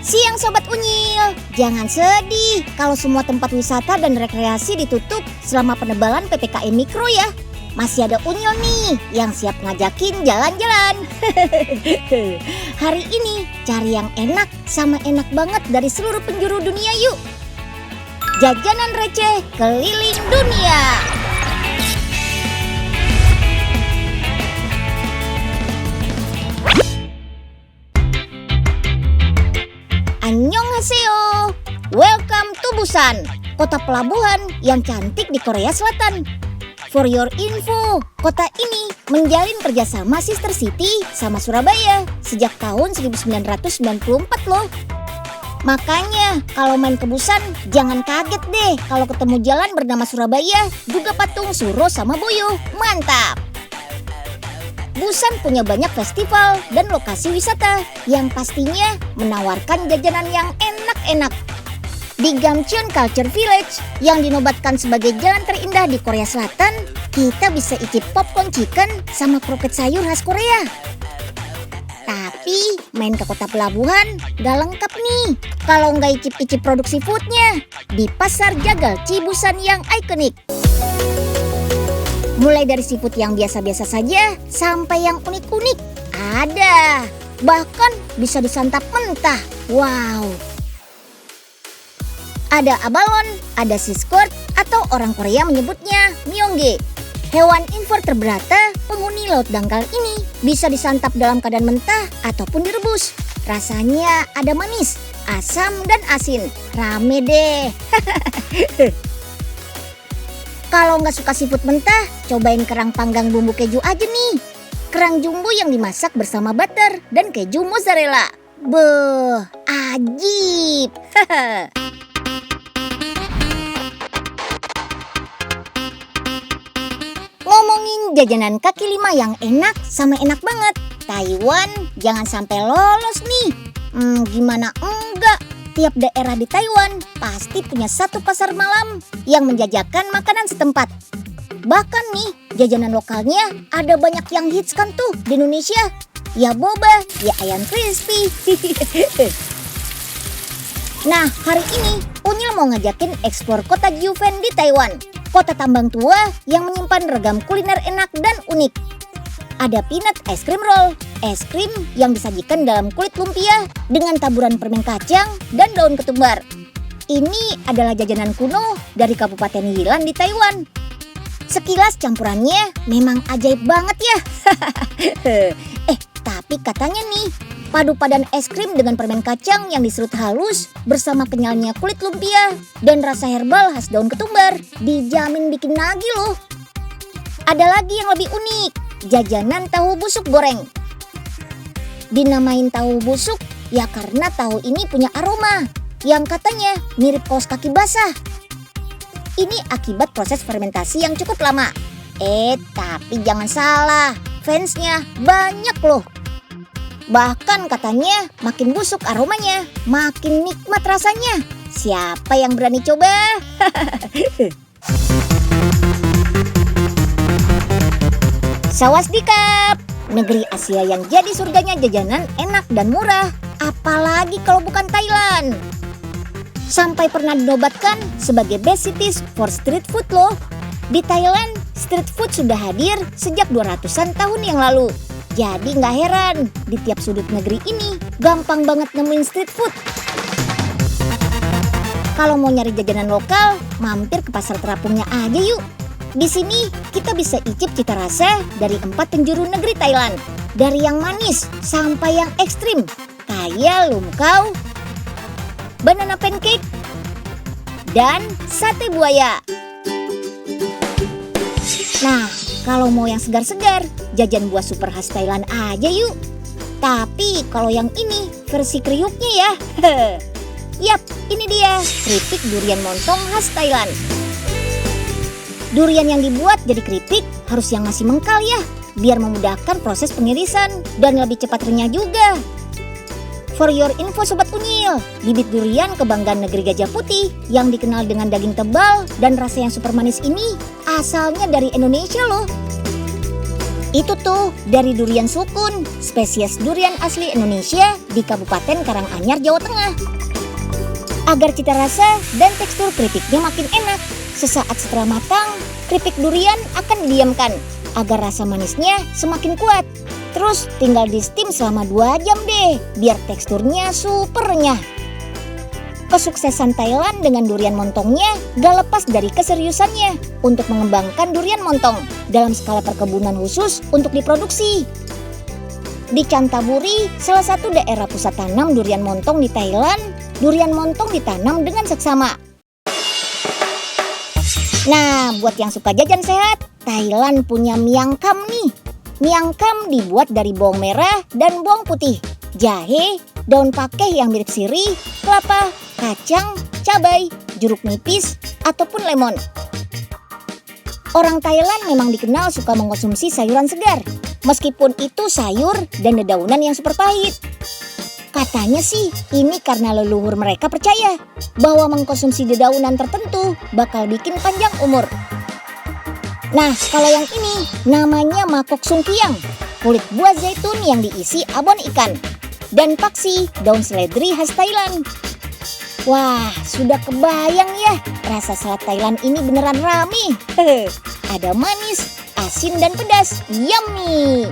Siang Sobat Unyil, jangan sedih kalau semua tempat wisata dan rekreasi ditutup selama penebalan PPKM Mikro ya. Masih ada Unyil nih yang siap ngajakin jalan-jalan. Hari ini cari yang enak sama enak banget dari seluruh penjuru dunia yuk. Jajanan receh keliling dunia. Annyeonghaseyo, welcome to Busan, kota pelabuhan yang cantik di Korea Selatan. For your info, kota ini menjalin kerjasama Sister City sama Surabaya sejak tahun 1994 loh. Makanya kalau main ke Busan jangan kaget deh kalau ketemu jalan bernama Surabaya juga patung Suro sama Boyo, mantap! Busan punya banyak festival dan lokasi wisata yang pastinya menawarkan jajanan yang enak-enak. Di Gamcheon Culture Village yang dinobatkan sebagai jalan terindah di Korea Selatan, kita bisa icip popcorn chicken sama kroket sayur khas Korea. Tapi main ke kota pelabuhan gak lengkap nih kalau nggak icip-icip produksi foodnya di Pasar Jagalchi Busan yang ikonik. Mulai dari seafood yang biasa-biasa saja sampai yang unik-unik ada. Bahkan bisa disantap mentah. Wow. Ada abalon, ada sea squirt atau orang Korea menyebutnya myeongge. Hewan invertebrata penghuni laut dangkal ini bisa disantap dalam keadaan mentah ataupun direbus. Rasanya ada manis, asam dan asin. Rame deh. Kalau nggak suka seafood mentah, cobain kerang panggang bumbu keju aja nih. Kerang jumbo yang dimasak bersama butter dan keju mozzarella. Beuh, ajib. Ngomongin jajanan kaki lima yang enak sama enak banget, Taiwan jangan sampai lolos nih. Gimana enggak? Tiap daerah di Taiwan pasti punya satu pasar malam yang menjajakan makanan setempat. Bahkan nih, jajanan lokalnya ada banyak yang hits kan tuh di Indonesia. Ya boba, ya ayam crispy. Nah, hari ini Unyil mau ngajakin eksplor kota Jiufen di Taiwan. Kota tambang tua yang menyimpan ragam kuliner enak dan unik. Ada peanut ice cream roll, es krim yang disajikan dalam kulit lumpia dengan taburan permen kacang dan daun ketumbar. Ini adalah jajanan kuno dari Kabupaten Yilan di Taiwan. Sekilas campurannya memang ajaib banget ya. Tapi katanya nih, padu padan es krim dengan permen kacang yang diserut halus bersama kenyalnya kulit lumpia dan rasa herbal khas daun ketumbar dijamin bikin nagih loh. Ada lagi yang lebih unik, jajanan tahu busuk goreng. Dinamain tahu busuk ya karena tahu ini punya aroma yang katanya mirip kaos kaki basah. Ini akibat proses fermentasi yang cukup lama. Tapi jangan salah, fansnya banyak loh. Bahkan katanya makin busuk aromanya, makin nikmat rasanya. Siapa yang berani coba? Sawadikap, negeri Asia yang jadi surganya jajanan enak dan murah, apalagi kalau bukan Thailand. Sampai pernah dinobatkan sebagai best cities for street food loh. Di Thailand, street food sudah hadir sejak 200-an tahun yang lalu. Jadi nggak heran, di tiap sudut negeri ini gampang banget nemuin street food. Kalau mau nyari jajanan lokal, mampir ke pasar terapungnya aja yuk. Di sini kita bisa icip cita rasa dari 4 penjuru negeri Thailand. Dari yang manis sampai yang ekstrim, kayak lumkau, banana pancake, dan sate buaya. Nah, kalau mau yang segar-segar, jajan buah super khas Thailand aja yuk. Tapi kalau yang ini versi kriuknya ya. Yap, ini dia keripik durian montong khas Thailand. Durian yang dibuat jadi keripik harus yang masih mengkal ya, biar memudahkan proses pengirisan dan lebih cepat renyah juga. For your info Sobat Unyil, bibit durian kebanggaan negeri Gajah Putih yang dikenal dengan daging tebal dan rasa yang super manis ini asalnya dari Indonesia loh. Itu tuh dari durian sukun, spesies durian asli Indonesia di Kabupaten Karanganyar, Jawa Tengah. Agar cita rasa dan tekstur keripiknya makin enak, sesaat setelah matang, keripik durian akan didiamkan agar rasa manisnya semakin kuat. Terus tinggal di steam selama 2 jam deh, biar teksturnya super renyah. Kesuksesan Thailand dengan durian montongnya gak lepas dari keseriusannya untuk mengembangkan durian montong dalam skala perkebunan khusus untuk diproduksi. Di Chantaburi, salah satu daerah pusat tanam durian montong di Thailand, durian montong ditanam dengan seksama. Nah, buat yang suka jajan sehat, Thailand punya miang kam nih. Miang kam dibuat dari bawang merah dan bawang putih, jahe, daun pakeh yang mirip sirih, kelapa, kacang, cabai, jeruk nipis, ataupun lemon. Orang Thailand memang dikenal suka mengkonsumsi sayuran segar, meskipun itu sayur dan dedaunan yang super pahit. Katanya sih ini karena leluhur mereka percaya bahwa mengkonsumsi dedaunan tertentu bakal bikin panjang umur. Nah, kalau yang ini namanya makok sungkiang, kulit buah zaitun yang diisi abon ikan, dan paksi, daun seledri khas Thailand. Wah, sudah kebayang ya, rasa salad Thailand ini beneran rame. Ada manis, asin, dan pedas. Yummy!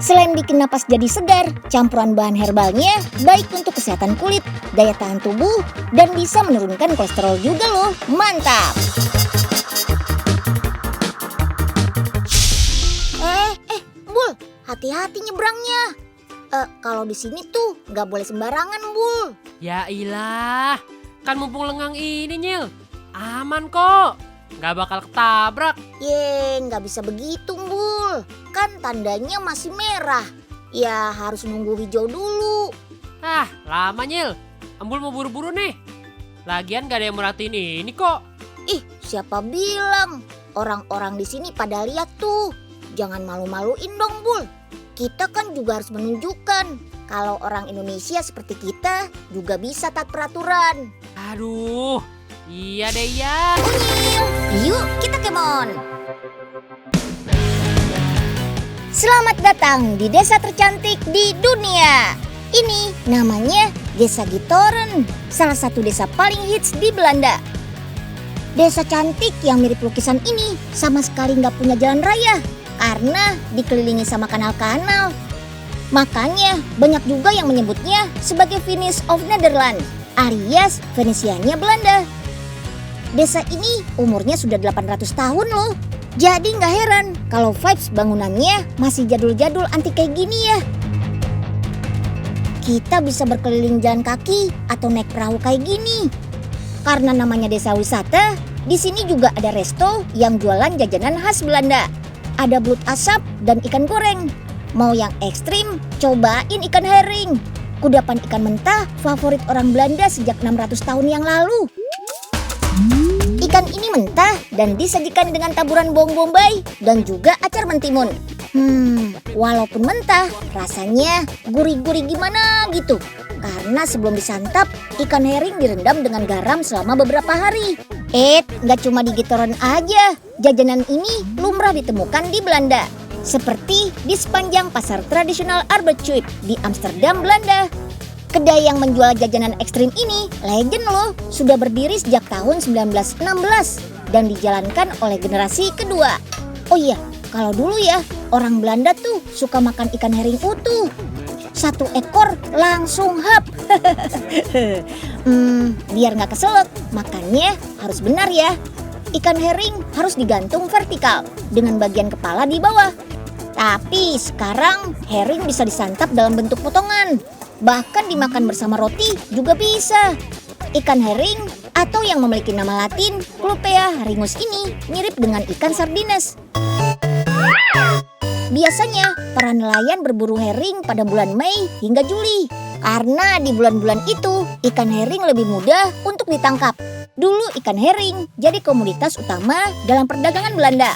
Selain bikin napas jadi segar, campuran bahan herbalnya baik untuk kesehatan kulit, daya tahan tubuh, dan bisa menurunkan kolesterol juga loh. Mantap! Bul, hati-hati nyebrangnya. Kalau di sini tuh nggak boleh sembarangan, Bul. Ya ilah, kan mumpung lengang ini Nyil, aman kok, nggak bakal ketabrak. Nggak bisa begitu, Bul. Kan tandanya masih merah. Ya harus nunggu hijau dulu. Ah, lama Nyil, Embul mau buru-buru nih. Lagian gak ada yang merhatiin ini kok. Ih, siapa bilang? Orang-orang di sini pada lihat tuh. Jangan malu-maluin dong, Bul. Kita kan juga harus menunjukkan kalau orang Indonesia seperti kita juga bisa taat peraturan. Aduh, iya deh ya. Yuk kita kemon. Selamat datang di desa tercantik di dunia. Ini namanya Desa Gitoren, salah satu desa paling hits di Belanda. Desa cantik yang mirip lukisan ini sama sekali nggak punya jalan raya karena dikelilingi sama kanal-kanal. Makanya banyak juga yang menyebutnya sebagai Venice of Netherlands alias Venesianya Belanda. Desa ini umurnya sudah 800 tahun loh. Jadi nggak heran kalau vibes bangunannya masih jadul-jadul antik kayak gini ya. Kita bisa berkeliling jalan kaki atau naik perahu kayak gini. Karena namanya desa wisata, di sini juga ada resto yang jualan jajanan khas Belanda. Ada belut asap dan ikan goreng. Mau yang ekstrim, cobain ikan herring. Kudapan ikan mentah favorit orang Belanda sejak 600 tahun yang lalu. Ikan ini mentah dan disajikan dengan taburan bawang bombay dan juga acar mentimun. Walaupun mentah, rasanya gurih-gurih gimana gitu. Karena sebelum disantap, ikan herring direndam dengan garam selama beberapa hari. Nggak cuma di Gitoren aja, jajanan ini lumrah ditemukan di Belanda. Seperti di sepanjang pasar tradisional Arbetsuit di Amsterdam, Belanda. Kedai yang menjual jajanan ekstrim ini legend loh, sudah berdiri sejak tahun 1916 dan dijalankan oleh generasi kedua. Oh iya, kalau dulu ya, orang Belanda tuh suka makan ikan herring utuh. 1 ekor langsung hap. Biar nggak keselak, makannya harus benar ya. Ikan herring harus digantung vertikal dengan bagian kepala di bawah. Tapi sekarang herring bisa disantap dalam bentuk potongan. Bahkan dimakan bersama roti juga bisa. Ikan herring atau yang memiliki nama latin Clupea haringus ini mirip dengan ikan sardines. Biasanya para nelayan berburu herring pada bulan Mei hingga Juli. Karena di bulan-bulan itu ikan herring lebih mudah untuk ditangkap. Dulu ikan herring jadi komoditas utama dalam perdagangan Belanda.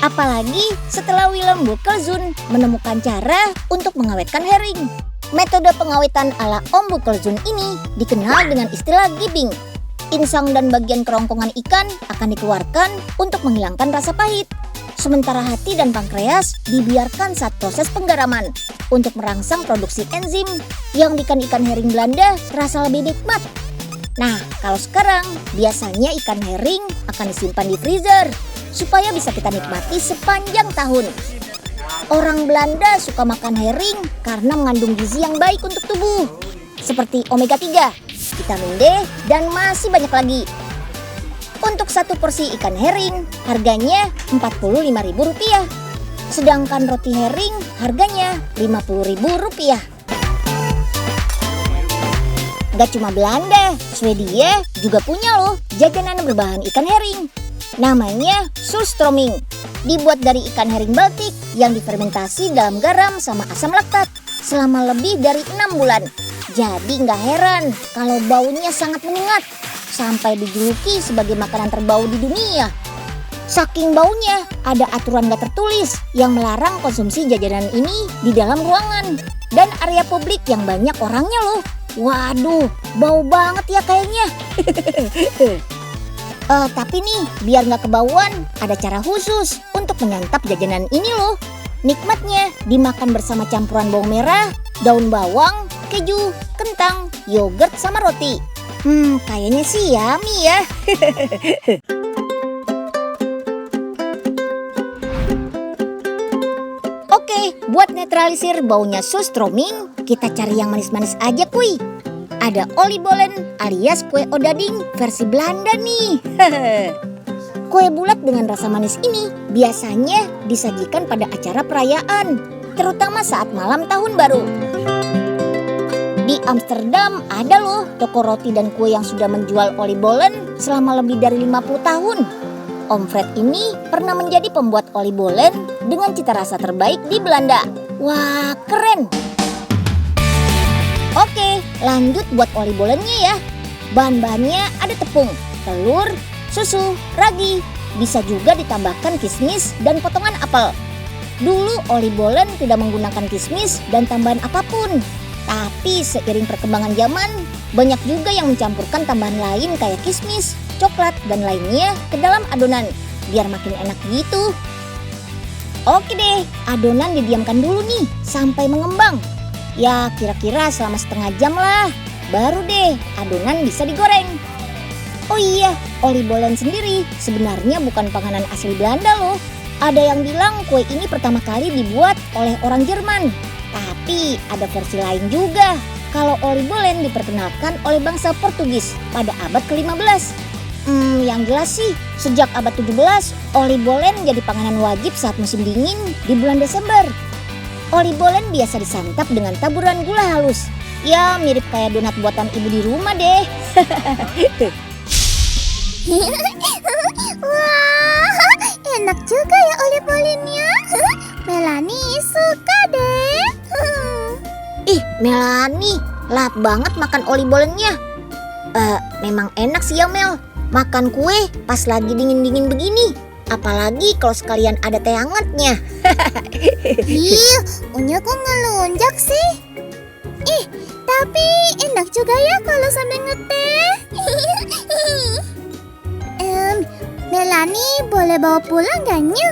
Apalagi setelah Willem Boekelzoen menemukan cara untuk mengawetkan herring. Metode pengawetan ala Om Boekelzoen ini dikenal dengan istilah gibbing. Insang dan bagian kerongkongan ikan akan dikeluarkan untuk menghilangkan rasa pahit. Sementara hati dan pankreas dibiarkan saat proses penggaraman untuk merangsang produksi enzim yang bikin ikan herring Belanda terasa lebih nikmat. Nah, kalau sekarang biasanya ikan herring akan disimpan di freezer supaya bisa kita nikmati sepanjang tahun. Orang Belanda suka makan herring karena mengandung gizi yang baik untuk tubuh, seperti omega 3, vitamin D, dan masih banyak lagi. Untuk satu porsi ikan herring harganya Rp45.000, sedangkan roti herring harganya Rp50.000. Gak cuma Belanda, Swedia juga punya loh jajanan berbahan ikan herring. Namanya surströmming, dibuat dari ikan herring Baltik yang difermentasi dalam garam sama asam laktat selama lebih dari 6 bulan. Jadi nggak heran kalau baunya sangat menyengat, sampai dijuluki sebagai makanan terbau di dunia. Saking baunya, ada aturan gak tertulis yang melarang konsumsi jajanan ini di dalam ruangan dan area publik yang banyak orangnya loh. Waduh, bau banget ya kayaknya. Tapi nih, biar gak kebauan, ada cara khusus untuk menyantap jajanan ini loh. Nikmatnya dimakan bersama campuran bawang merah, daun bawang, keju, kentang, yogurt, sama roti. Kayaknya sih yummy ya. Oke, buat netralisir baunya surströmming, kita cari yang manis-manis aja kuy. Ada oliebollen alias kue odading versi Belanda nih. Kue bulat dengan rasa manis ini biasanya disajikan pada acara perayaan, terutama saat malam tahun baru. Di Amsterdam ada loh toko roti dan kue yang sudah menjual oliebollen selama lebih dari 50 tahun. Om Fred ini pernah menjadi pembuat oliebollen dengan cita rasa terbaik di Belanda. Wah, keren! Oke, lanjut buat oliebollennya ya. Bahan-bahannya ada tepung, telur, susu, ragi. Bisa juga ditambahkan kismis dan potongan apel. Dulu oliebollen tidak menggunakan kismis dan tambahan apapun. Tapi seiring perkembangan zaman, banyak juga yang mencampurkan tambahan lain kayak kismis, coklat, dan lainnya ke dalam adonan, biar makin enak gitu. Oke deh, adonan didiamkan dulu nih, sampai mengembang. Ya kira-kira selama setengah jam lah, baru deh adonan bisa digoreng. Oh iya, oliebollen sendiri sebenarnya bukan panganan asli Belanda loh. Ada yang bilang kue ini pertama kali dibuat oleh orang Jerman. Tapi ada versi lain juga kalau oliebollen diperkenalkan oleh bangsa Portugis pada abad ke-15. Yang jelas sih sejak abad 17 oliebollen jadi panganan wajib saat musim dingin di bulan Desember. Oliebollen biasa disantap dengan taburan gula halus. Ya mirip kayak donat buatan ibu di rumah deh. Wah, enak juga ya oliebollennya. Melanie suka deh. Ih, Melanie, lahap banget makan oliebollennya. Memang enak sih ya Mel, makan kue pas lagi dingin-dingin begini. Apalagi kalau sekalian ada teh hangatnya. Ih, Unya kok ngelunjak sih? Ih, tapi enak juga ya kalau sambil ngeteh. Melanie boleh bawa pulang gak Nya?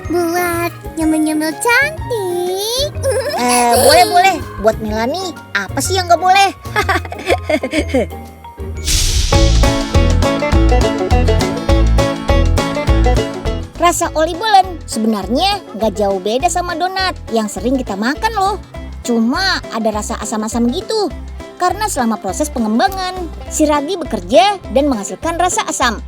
Buat nyemil-nyemil cantik. Boleh. Buat Melanie, apa sih yang gak boleh? Rasa oliebollen sebenarnya gak jauh beda sama donat yang sering kita makan loh. Cuma ada rasa asam-asam gitu. Karena selama proses pengembangan, si ragi bekerja dan menghasilkan rasa asam.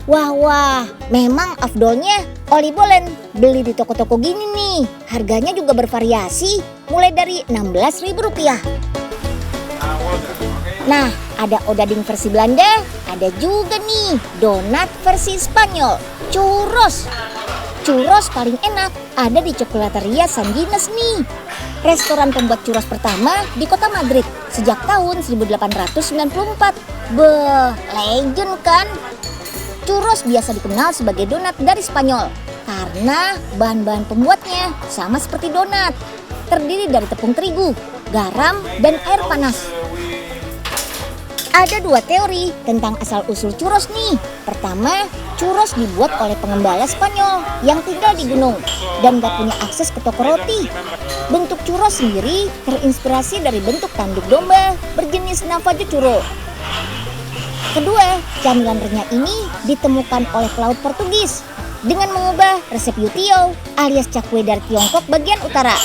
Wah, memang afdolnya oliebollen beli di toko-toko gini nih. Harganya juga bervariasi, mulai dari Rp16.000. Nah, ada odading versi Belanda, ada juga nih donat versi Spanyol, churros. Churros paling enak ada di Chocolateria San Ginés nih. Restoran pembuat churros pertama di kota Madrid sejak tahun 1894. Beuh, legend kan? Churros biasa dikenal sebagai donat dari Spanyol karena bahan-bahan pembuatnya sama seperti donat. Terdiri dari tepung terigu, garam, dan air panas. Ada dua teori tentang asal-usul churros nih. Pertama, churros dibuat oleh pengembala Spanyol yang tinggal di gunung dan gak punya akses ke toko roti. Bentuk churros sendiri terinspirasi dari bentuk tanduk domba berjenis Navajo churro. Kedua, camilan renyah ini ditemukan oleh pelaut Portugis dengan mengubah resep yutio alias cakwe dari Tiongkok bagian utara.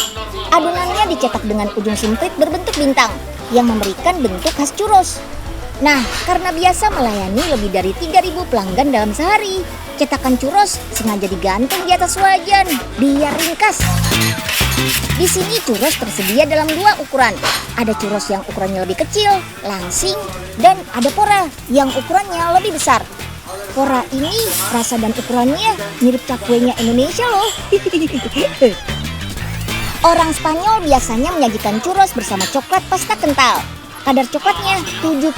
Adonannya dicetak dengan ujung sempit berbentuk bintang yang memberikan bentuk khas churros. Nah, karena biasa melayani lebih dari 3.000 pelanggan dalam sehari, cetakan churros sengaja digantung di atas wajan biar ringkas. Di sini churros tersedia dalam dua ukuran. Ada churros yang ukurannya lebih kecil, langsing, dan ada pora yang ukurannya lebih besar. Pora ini rasa dan ukurannya mirip cakwenya Indonesia loh. Orang Spanyol biasanya menyajikan churros bersama coklat pasta kental. Kadar coklatnya 70%,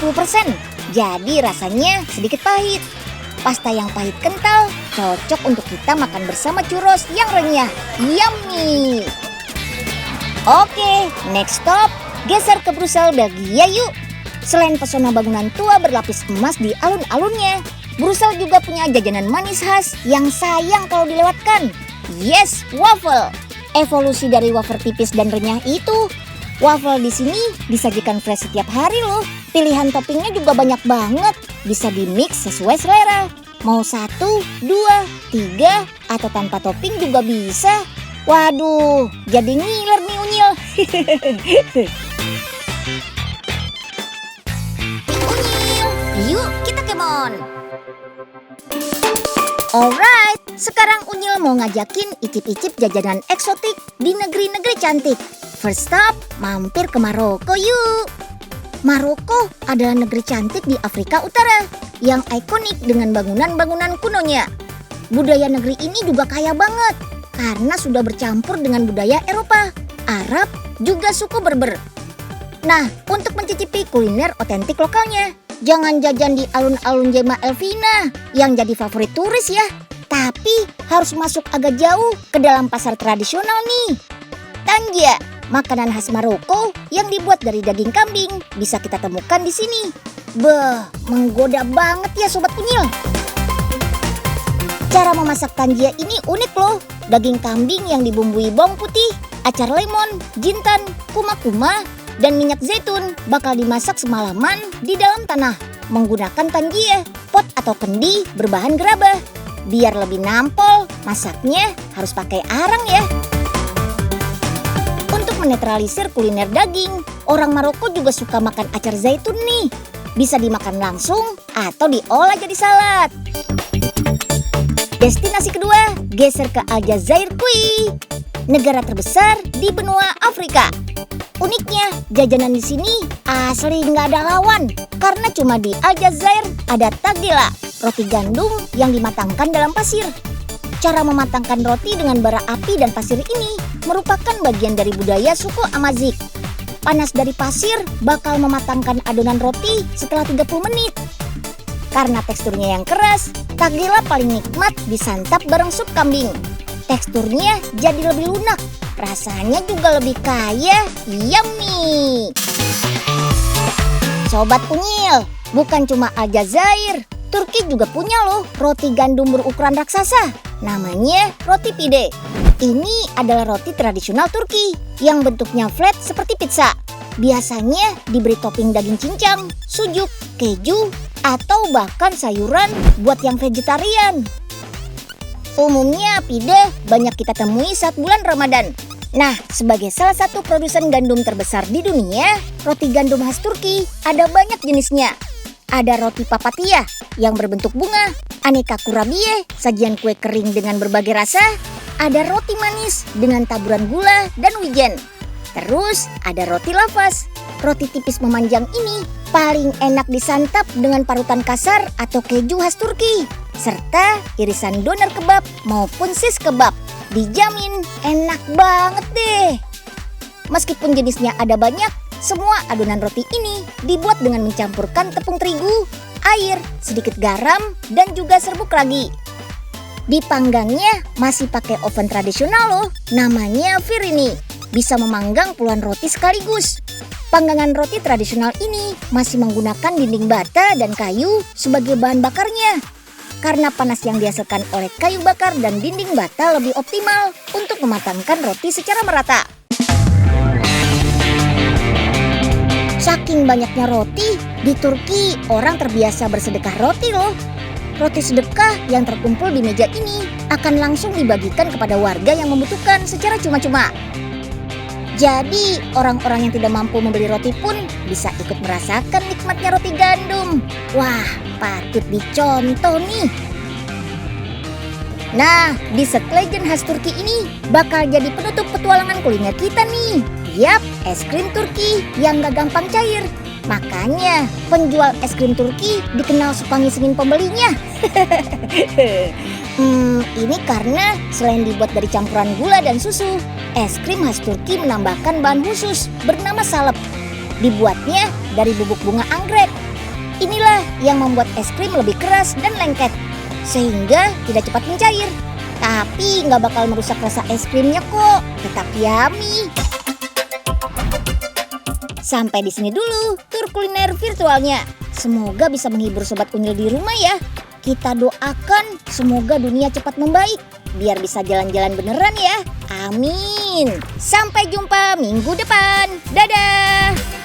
jadi rasanya sedikit pahit. Pasta yang pahit kental cocok untuk kita makan bersama churros yang renyah. Yummy! Oke, next stop, geser ke Brussels, Belgia yuk. Selain pesona bangunan tua berlapis emas di alun-alunnya, Brussels juga punya jajanan manis khas yang sayang kalau dilewatkan. Yes, waffle. Evolusi dari wafer tipis dan renyah itu. Waffle di sini disajikan fresh setiap hari loh. Pilihan toppingnya juga banyak banget. Bisa di-mix sesuai selera. Mau 1, 2, 3, atau tanpa topping juga bisa. Waduh, jadi ngiler nih Unyil. Unyil, yuk kita kemon. Alright, sekarang Unyil mau ngajakin icip-icip jajanan eksotik di negeri-negeri cantik. First stop, mampir ke Maroko yuk. Maroko adalah negeri cantik di Afrika Utara yang ikonik dengan bangunan-bangunan kunonya. Budaya negeri ini juga kaya banget karena sudah bercampur dengan budaya Eropa, Arab, juga suku Berber. Nah, untuk mencicipi kuliner otentik lokalnya, jangan jajan di alun-alun Jema Elvina yang jadi favorit turis ya. Tapi harus masuk agak jauh ke dalam pasar tradisional nih. Tangia, makanan khas Maroko yang dibuat dari daging kambing, bisa kita temukan di sini. Beuh, menggoda banget ya Sobat Unyil. Cara memasak tangia ini unik loh. Daging kambing yang dibumbui bawang putih, acar lemon, jintan, kuma-kuma, dan minyak zaitun bakal dimasak semalaman di dalam tanah menggunakan tangia, pot atau kendi berbahan gerabah. Biar lebih nampol, masaknya harus pakai arang ya. Untuk menetralisir kuliner daging, orang Maroko juga suka makan acar zaitun nih. Bisa dimakan langsung atau diolah jadi salad. Destinasi kedua, geser ke Aljazair Kui, negara terbesar di benua Afrika. Uniknya, jajanan di sini asli nggak ada lawan karena cuma di Aljazair ada tagela, roti gandum yang dimatangkan dalam pasir. Cara mematangkan roti dengan bara api dan pasir ini merupakan bagian dari budaya suku Amazik. Panas dari pasir bakal mematangkan adonan roti setelah 30 menit. Karena teksturnya yang keras, tagela paling nikmat disantap bareng sup kambing. Teksturnya jadi lebih lunak, rasanya juga lebih kaya, yummy. Sobat Unyil, bukan cuma Aljazair, Turki juga punya loh roti gandum berukuran raksasa. Namanya roti pide. Ini adalah roti tradisional Turki yang bentuknya flat seperti pizza. Biasanya diberi topping daging cincang, sujuk, keju, atau bahkan sayuran buat yang vegetarian. Umumnya pide banyak kita temui saat bulan Ramadan. Nah, sebagai salah satu produsen gandum terbesar di dunia, roti gandum khas Turki ada banyak jenisnya. Ada roti papatya yang berbentuk bunga, aneka kurabiye, sajian kue kering dengan berbagai rasa, ada roti manis dengan taburan gula dan wijen. Terus ada roti lafas. Roti tipis memanjang ini paling enak disantap dengan parutan kasar atau keju khas Turki, serta irisan doner kebab maupun sis kebab. Dijamin enak banget deh. Meskipun jenisnya ada banyak, semua adonan roti ini dibuat dengan mencampurkan tepung terigu, air, sedikit garam, dan juga serbuk ragi. Dipanggangnya masih pakai oven tradisional loh, namanya Firini. Bisa memanggang puluhan roti sekaligus. Panggangan roti tradisional ini masih menggunakan dinding bata dan kayu sebagai bahan bakarnya. Karena panas yang dihasilkan oleh kayu bakar dan dinding bata lebih optimal untuk mematangkan roti secara merata. Saking banyaknya roti, di Turki orang terbiasa bersedekah roti loh. Roti sedekah yang terkumpul di meja ini akan langsung dibagikan kepada warga yang membutuhkan secara cuma-cuma. Jadi, orang-orang yang tidak mampu membeli roti pun bisa ikut merasakan nikmatnya roti gandum. Wah, patut dicontoh nih. Nah, dessert legend khas Turki ini bakal jadi penutup petualangan kuliner kita nih. Yap, es krim Turki yang gak gampang cair. Makanya, penjual es krim Turki dikenal suka ngisengin pembelinya. Ini karena selain dibuat dari campuran gula dan susu, es krim khas Turki menambahkan bahan khusus bernama salep. Dibuatnya dari bubuk bunga anggrek. Inilah yang membuat es krim lebih keras dan lengket, sehingga tidak cepat mencair. Tapi nggak bakal merusak rasa es krimnya kok, tetap yummy. Sampai di sini dulu tur kuliner virtualnya. Semoga bisa menghibur Sobat Unyil di rumah ya. Kita doakan semoga dunia cepat membaik, biar bisa jalan-jalan beneran ya. Amin. Sampai jumpa minggu depan. Dadah.